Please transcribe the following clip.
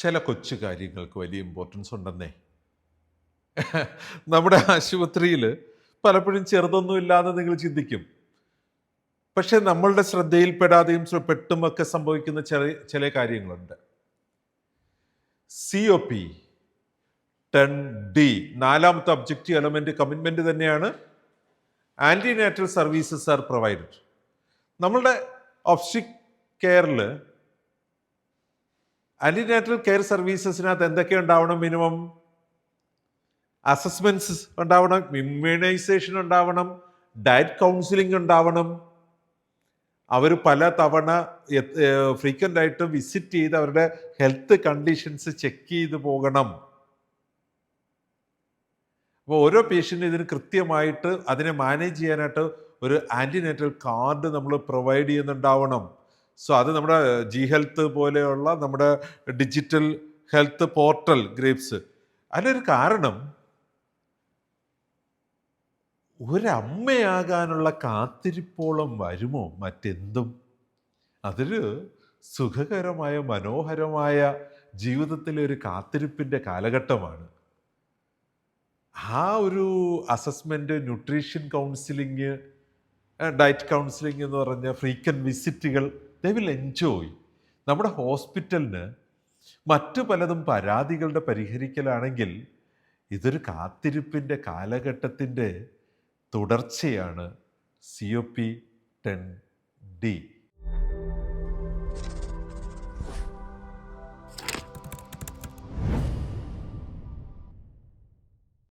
ചില കൊച്ചു കാര്യങ്ങൾക്ക് വലിയ ഇമ്പോർട്ടൻസ് ഉണ്ടെന്നേ. നമ്മുടെ ആശുപത്രിയിൽ പലപ്പോഴും ചെറുതൊന്നും ഇല്ലാതെ നിങ്ങൾ ചിന്തിക്കും. പക്ഷെ നമ്മളുടെ ശ്രദ്ധയിൽപ്പെടാതെയും പെട്ടുമൊക്കെ സംഭവിക്കുന്ന ചില കാര്യങ്ങളുണ്ട്. COP 10D നാലാമത്തെ ഒബ്ജക്റ്റീവ് എലമെന്റ് കമ്മിറ്റ്മെന്റ് തന്നെയാണ്. Antenatal services are provided. നമ്മളുടെ ഒബ്സ്ട്രിക് കെയറിൽ ആന്റിനാറ്റൽ കെയർ സർവീസസിനകത്ത് എന്തൊക്കെ ഉണ്ടാവണം? മിനിമം അസസ്മെന്റ്സ് ഉണ്ടാവണം, ഇമ്മ്യൂണൈസേഷൻ ഉണ്ടാവണം, ഡയറ്റ് കൗൺസിലിംഗ് ഉണ്ടാവണം. അവർ പല തവണ ഫ്രീക്വൻ്റ് ആയിട്ട് വിസിറ്റ് ചെയ്ത് അവരുടെ ഹെൽത്ത് കണ്ടീഷൻസ് ചെക്ക് ചെയ്ത് പോകണം. അപ്പോൾ ഓരോ പേഷ്യൻറ്റിനും ഇതിന് കൃത്യമായിട്ട് അതിനെ മാനേജ് ചെയ്യാനായിട്ട് ഒരു ആൻറ്റിനേറ്റൽ കാർഡ് നമ്മൾ പ്രൊവൈഡ് ചെയ്യുന്നുണ്ടാവണം. സോ അത് നമ്മുടെ G-Health പോലെയുള്ള നമ്മുടെ ഡിജിറ്റൽ ഹെൽത്ത് പോർട്ടൽ ഗ്രേപ്സ്. അതിനൊരു കാരണം, ഒരമ്മയാകാനുള്ള കാത്തിരിപ്പോളം വരുമോ മറ്റെന്തും? അതൊരു സുഖകരമായ മനോഹരമായ ജീവിതത്തിലെ ഒരു കാത്തിരിപ്പിൻ്റെ കാലഘട്ടമാണ്. ആ ഒരു assessment, nutrition counselling, diet counselling എന്ന് പറഞ്ഞ ഫ്രീക്വൻറ്റ് വിസിറ്റുകൾ, ദേ വിൽ എൻജോയ്. നമ്മുടെ ഹോസ്പിറ്റലിന് മറ്റു പലതും പരാതികളുടെ പരിഹരിക്കലാണെങ്കിൽ ഇതൊരു കാത്തിരിപ്പിൻ്റെ കാലഘട്ടത്തിൻ്റെ തുടർച്ചയാണ് COP 10D.